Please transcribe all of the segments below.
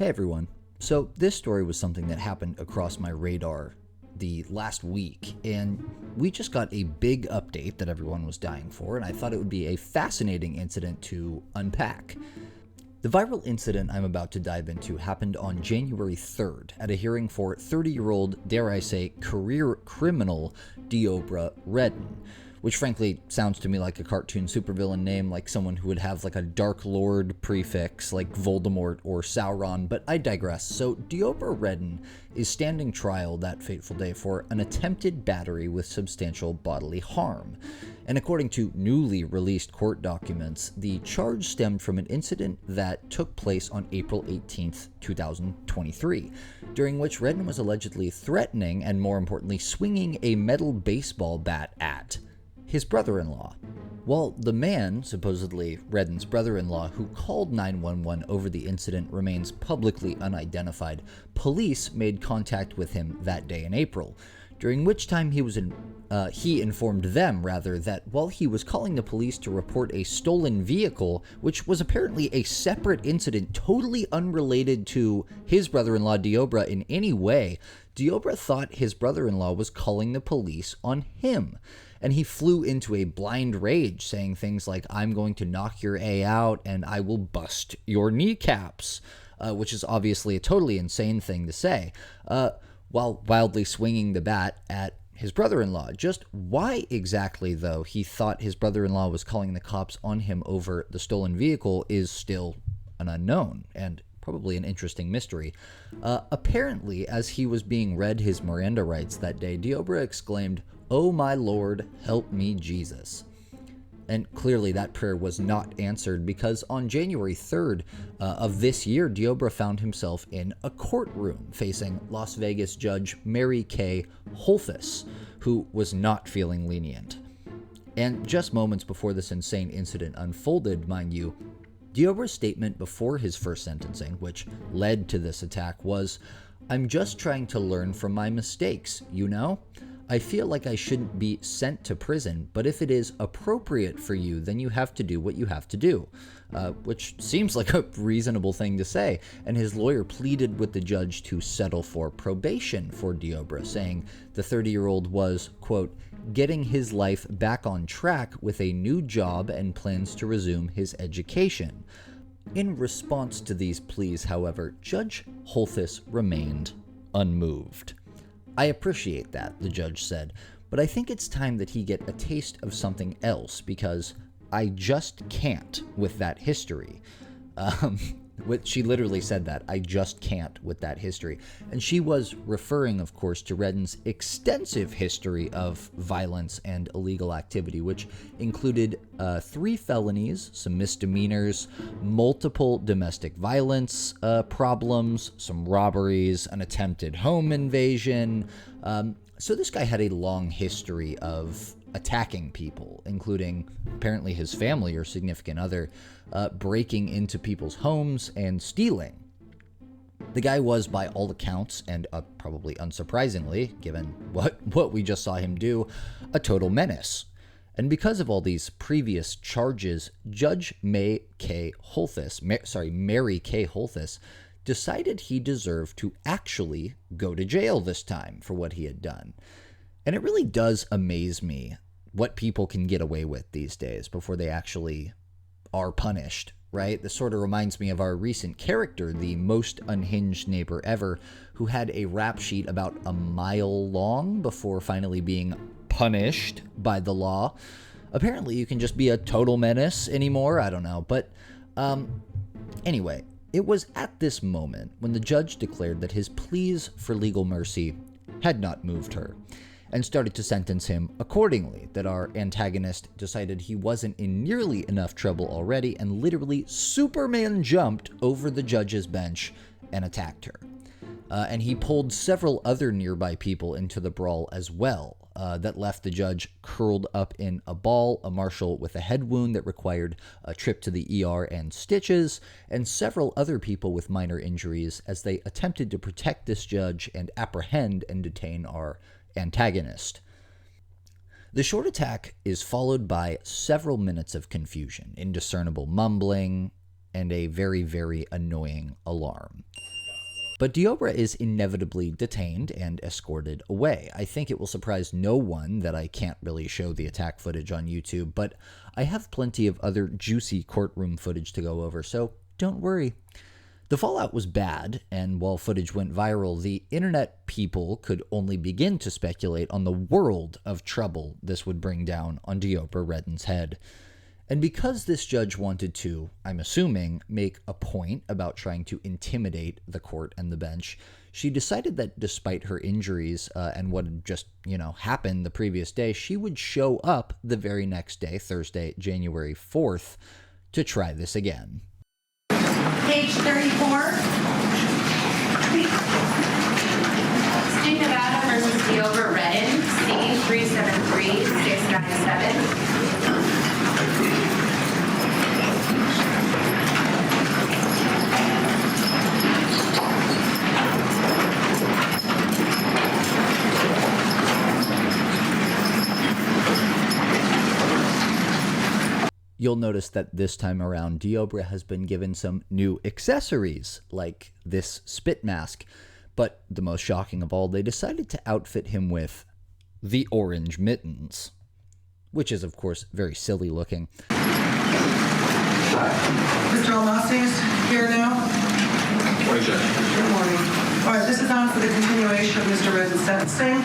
Hey everyone. So this story was something that happened across my radar the last week, and we just got a big update that everyone was dying for, and I thought it would be a fascinating incident to unpack. The viral incident I'm about to dive into happened on January 3rd at a hearing for 30-year-old, dare I say, career criminal Deobra Redden, which frankly sounds to me like a cartoon supervillain name, like someone who would have like a Dark Lord prefix like Voldemort or Sauron, but I digress. So Deobra Redden is standing trial that fateful day for an attempted battery with substantial bodily harm. And according to newly released court documents, the charge stemmed from an incident that took place on April 18th, 2023, during which Redden was allegedly threatening and, more importantly, swinging a metal baseball bat at his brother-in-law. While the man, supposedly Redden's brother-in-law, who called 911 over the incident remains publicly unidentified, police made contact with him that day in April, during which time he informed them that while he was calling the police to report a stolen vehicle, which was apparently a separate incident totally unrelated to his brother-in-law Deobra in any way, Deobra thought his brother-in-law was calling the police on him. And he flew into a blind rage, saying things like, "I'm going to knock your A out and I will bust your kneecaps," which is obviously a totally insane thing to say, while wildly swinging the bat at his brother-in-law. Just why exactly, though, he thought his brother-in-law was calling the cops on him over the stolen vehicle is still an unknown, and probably an interesting mystery. Apparently, as he was being read his Miranda rights that day, Deobra exclaimed, "Oh my Lord, help me Jesus." And clearly that prayer was not answered, because on January 3rd of this year, Deobra found himself in a courtroom facing Las Vegas judge Mary Kay Holthus, who was not feeling lenient. And just moments before this insane incident unfolded, mind you, Deobra's statement before his first sentencing, which led to this attack, was, "I'm just trying to learn from my mistakes, you know? I feel like I shouldn't be sent to prison, but if it is appropriate for you, then you have to do what you have to do," which seems like a reasonable thing to say. And his lawyer pleaded with the judge to settle for probation for Deobra, saying the 30-year-old was, quote, "getting his life back on track with a new job and plans to resume his education." In response to these pleas, however, Judge Holthus remained unmoved. "I appreciate that," the judge said, "but I think it's time that he get a taste of something else, because I just can't with that history." She literally said that, "I just can't with that history." And she was referring, of course, to Redden's extensive history of violence and illegal activity, which included 3 felonies, some misdemeanors, multiple domestic violence problems, some robberies, an attempted home invasion. So this guy had a long history of attacking people, including apparently his family or significant other, breaking into people's homes and stealing. The guy was, by all accounts, and probably unsurprisingly, given what we just saw him do, a total menace. And because of all these previous charges, Judge Mary Kay Holthus decided he deserved to actually go to jail this time for what he had done. And it really does amaze me what people can get away with these days before they actually are punished, right? This sort of reminds me of our recent character, the most unhinged neighbor ever, who had a rap sheet about a mile long before finally being punished by the law. Apparently you can just be a total menace anymore. I don't know. But anyway, it was at this moment when the judge declared that his pleas for legal mercy had not moved her, and started to sentence him accordingly, that our antagonist decided he wasn't in nearly enough trouble already and literally Superman jumped over the judge's bench and attacked her. And he pulled several other nearby people into the brawl as well, that left the judge curled up in a ball, a marshal with a head wound that required a trip to the ER and stitches, and several other people with minor injuries as they attempted to protect this judge and apprehend and detain our antagonist. The short attack is followed by several minutes of confusion, indiscernible mumbling, and a very, very annoying alarm. But Diobra is inevitably detained and escorted away. I think it will surprise no one that I can't really show the attack footage on YouTube, but I have plenty of other juicy courtroom footage to go over, so don't worry. The fallout was bad, and while footage went viral, the internet people could only begin to speculate on the world of trouble this would bring down on Diobra Redden's head. And because this judge wanted to, I'm assuming, make a point about trying to intimidate the court and the bench, she decided that despite her injuries and what had just, happened the previous day, she would show up the very next day, Thursday, January 4th, to try this again. Page 34. State Nevada versus Diobra Redden, C-373-697. You'll notice that this time around, Diobra has been given some new accessories, like this spit mask. But the most shocking of all, they decided to outfit him with the orange mittens, which is, of course, very silly looking. Mr. Almasi is here now. Morning, Judge. Good morning. All right, this is on for the continuation of Mr. Redden's sentencing.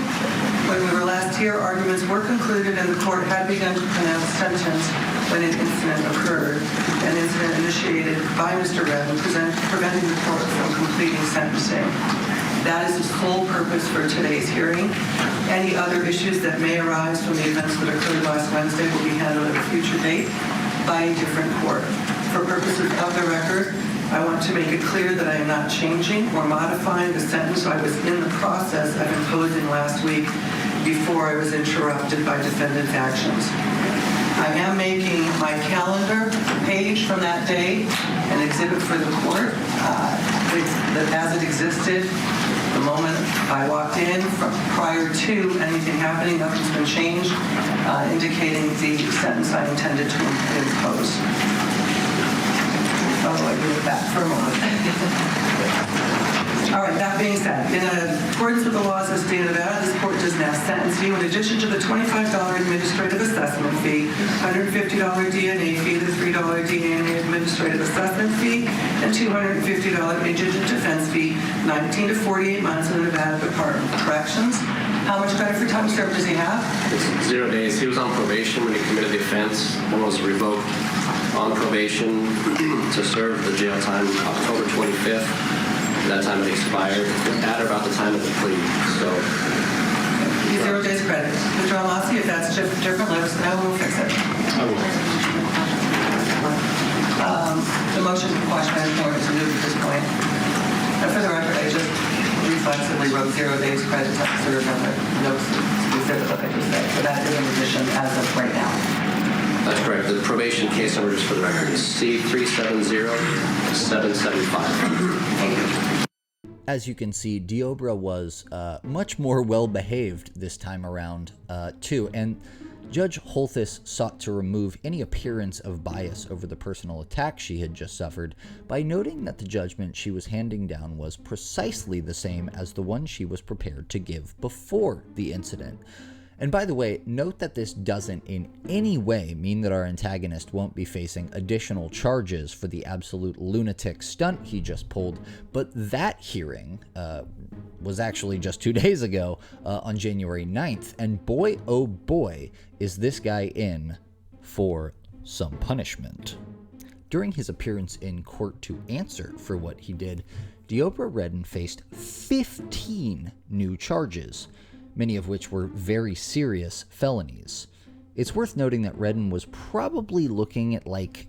When we were last here, arguments were concluded and the court had begun to pronounce sentence when an incident occurred, an incident initiated by Mr. Redden, preventing the court from completing sentencing. That is the sole purpose for today's hearing. Any other issues that may arise from the events that occurred last Wednesday will be handled at a future date by a different court. For purposes of the record, I want to make it clear that I am not changing or modifying the sentence I was in the process of imposing last week before I was interrupted by defendant's actions. I am making my calendar page from that day an exhibit for the court as it existed the moment I walked in. Prior to anything happening, nothing's been changed, indicating the sentence I intended to impose. I'll let you with that for a moment. All right, that being said, in accordance with the laws of the state of Nevada, this court does now sentence you in addition to the $25 administrative assessment fee, $150 DNA fee, the $3 DNA administrative assessment fee, and $250 indigent defense fee, 19 to 48 months in the Nevada Department of Corrections. How much credit for time served does he have? It's 0 days. He was on probation when he committed the offense and was revoked on probation to serve the jail time October 25th. That time it expired at or about the time of the plea. So, 0 days credit. Mr. Almasi, if that's different, let us know. We'll fix it. I will. The motion for quashing is moved at this point. And for the record, I just reflexively wrote 0 days credit to serve on the notes specific what I just said. So that is in addition as of right now. That's correct. The probation case number, just for the record, is C-370-775. Thank you. As you can see, Diobra was much more well-behaved this time around, too, and Judge Holthus sought to remove any appearance of bias over the personal attack she had just suffered by noting that the judgment she was handing down was precisely the same as the one she was prepared to give before the incident. And by the way, note that this doesn't in any way mean that our antagonist won't be facing additional charges for the absolute lunatic stunt he just pulled, but that hearing was actually just 2 days ago on January 9th, and boy, oh boy, is this guy in for some punishment. During his appearance in court to answer for what he did, Diobra Redden faced 15 new charges, many of which were very serious felonies. It's worth noting that Redden was probably looking at like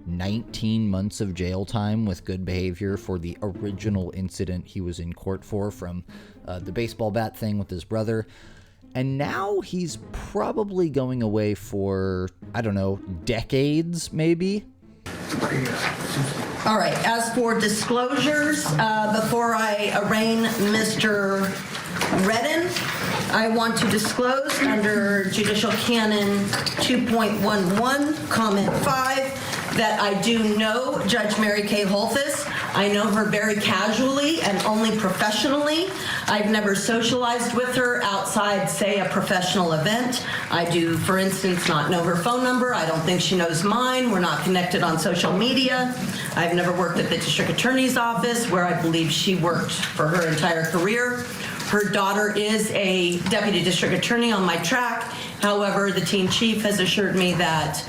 19 months of jail time with good behavior for the original incident he was in court for, from the baseball bat thing with his brother. And now he's probably going away for, I don't know, decades maybe? All right, as for disclosures, before I arraign Mr. Redden, I want to disclose under Judicial Canon 2.11, Comment 5, that I do know Judge Mary Kay Holthus. I know her very casually and only professionally. I've never socialized with her outside, say, a professional event. I do, for instance, not know her phone number. I don't think she knows mine. We're not connected on social media. I've never worked at the district attorney's office, where I believe she worked for her entire career. Her daughter is a deputy district attorney on my track. However, the team chief has assured me that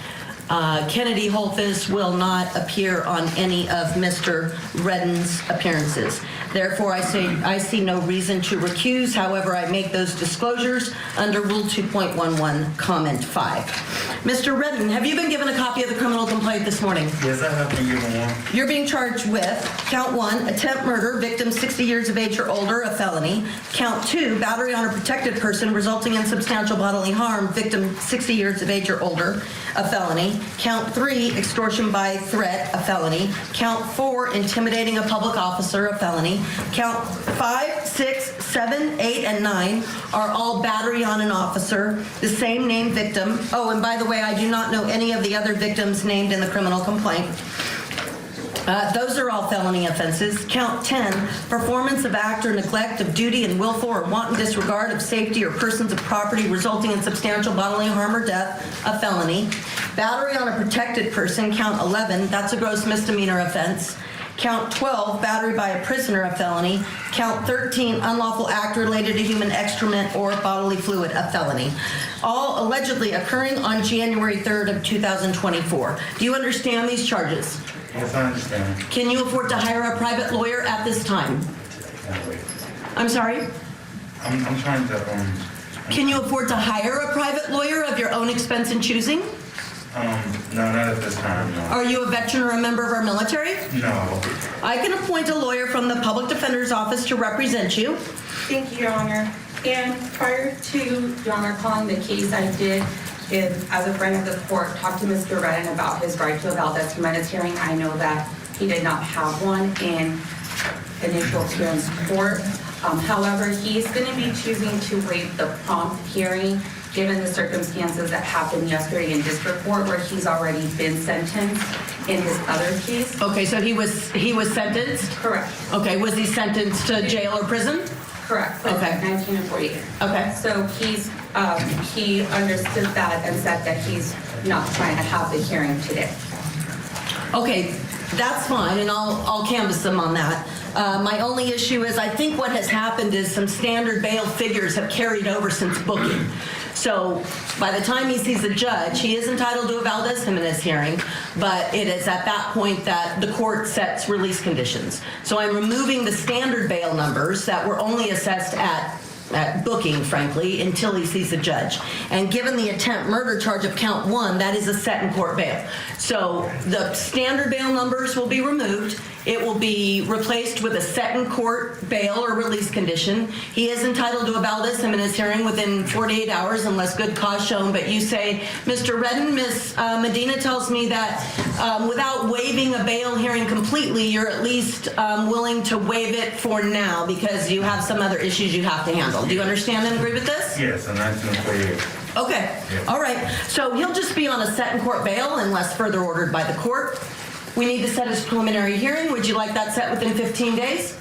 Kennedy Holthus will not appear on any of Mr. Redden's appearances. Therefore, I see no reason to recuse. However, I make those disclosures under Rule 2.11, Comment 5. Mr. Redden, have you been given a copy of the criminal complaint this morning? Yes, I have been given one. You're being charged with count 1, attempt murder, victim 60 years of age or older, a felony. Count 2, battery on a protected person resulting in substantial bodily harm, victim 60 years of age or older, a felony. Count 3, extortion by threat, a felony. Count 4, intimidating a public officer, a felony. Count 5, 6, 7, 8, and 9 are all battery on an officer, the same name victim. Oh, and by the way, I do not know any of the other victims named in the criminal complaint. Those are all felony offenses. Count 10, performance of act or neglect of duty and willful or wanton disregard of safety or persons of property resulting in substantial bodily harm or death, a felony. Battery on a protected person, count 11, that's a gross misdemeanor offense. Count 12, battery by a prisoner, a felony. Count 13, unlawful act related to human excrement or bodily fluid, a felony. All allegedly occurring on January 3rd of 2024. Do you understand these charges? Yes, I understand. Can you afford to hire a private lawyer at this time? I'm sorry? I'm trying to, Can you afford to hire a private lawyer of your own expense and choosing? no, not at this time, no. Are you a veteran or a member of our military? No. I can appoint a lawyer from the Public Defender's Office to represent you. Thank you, Your Honor. And prior to Your Honor calling the case, I did, as a friend of the court, talk to Mr. Redden about his right to a Valdez-Jimenez hearing. I know that he did not have one in initial appearance court. However, he's going to be choosing to waive the prompt hearing given the circumstances that happened yesterday in district court where he's already been sentenced in his other case. Okay, so he was sentenced? Correct. Okay, was he sentenced to jail or prison? Correct. Okay. 1948. Okay. So he understood that and said that he's not trying to have the hearing today. Okay, that's fine, and I'll canvass them on that. My only issue is I think what has happened is some standard bail figures have carried over since booking. So by the time he sees a judge, he is entitled to a Valdez-Jimenez hearing, but it is at that point that the court sets release conditions. So I'm removing the standard bail numbers that were only assessed at booking, frankly, until he sees a judge. And given the attempt murder charge of count 1, that is a set in court bail. So the standard bail numbers will be removed. It will be replaced with a set in court bail or release condition. He is entitled to a Valdez-Jimenez hearing within 48 hours unless good cause shown. But you say, Mr. Redden, Ms. Medina tells me that without waiving a bail hearing completely, you're at least willing to waive it for now because you have some other issues you have to handle. Do you understand and agree with this? Yes, in 1948. Okay. Yeah. All right. So he'll just be on a set in court bail unless further ordered by the court. We need to set his preliminary hearing. Would you like that set within 15 days?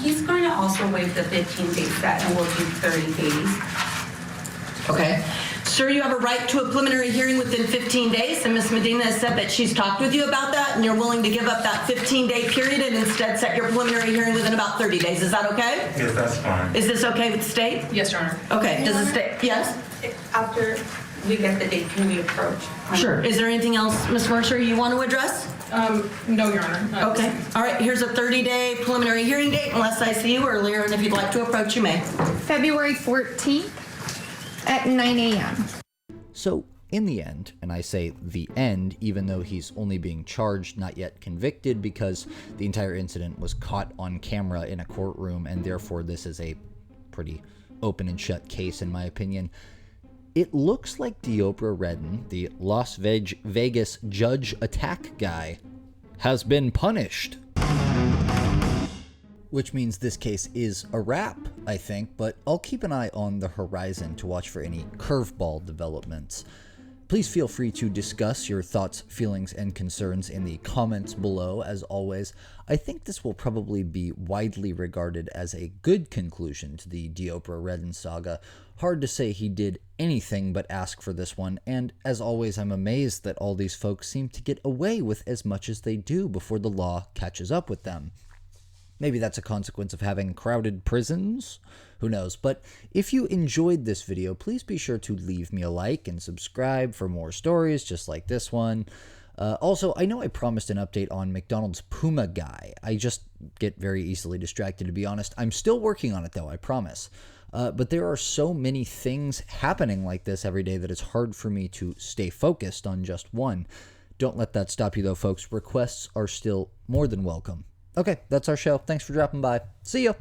He's going to also waive the 15-day set and we'll do 30 days. Okay. Sir, you have a right to a preliminary hearing within 15 days, and Ms. Medina has said that she's talked with you about that, and you're willing to give up that 15-day period and instead set your preliminary hearing within about 30 days. Is that okay? Yes, that's fine. Is this okay with the state? Yes, Your Honor. Okay. Does the state? Yes? After we get the date, can we approach? Sure. Is there anything else, Ms. Mercer, you want to address? No, Your Honor. Okay. All right. Here's a 30-day preliminary hearing date, unless I see you earlier, and if you'd like to approach, you may. February 14th at 9 a.m. So, in the end, and I say the end, even though he's only being charged, not yet convicted, because the entire incident was caught on camera in a courtroom, and therefore this is a pretty open and shut case, in my opinion. it looks like Deobra Redden, the Las Vegas judge attack guy, has been punished. Which means this case is a wrap, I think, but I'll keep an eye on the horizon to watch for any curveball developments. Please feel free to discuss your thoughts, feelings, and concerns in the comments below. As always, I think this will probably be widely regarded as a good conclusion to the Deobra Redden saga. Hard to say he did anything but ask for this one, and as always, I'm amazed that all these folks seem to get away with as much as they do before the law catches up with them. Maybe that's a consequence of having crowded prisons? Who knows? But if you enjoyed this video, please be sure to leave me a like and subscribe for more stories just like this one. Also, I know I promised an update on McDonald's Puma guy. I just get very easily distracted, to be honest. I'm still working on it, though, I promise. But there are so many things happening like this every day that it's hard for me to stay focused on just one. Don't let that stop you, though, folks. Requests are still more than welcome. Okay, that's our show. Thanks for dropping by. See ya!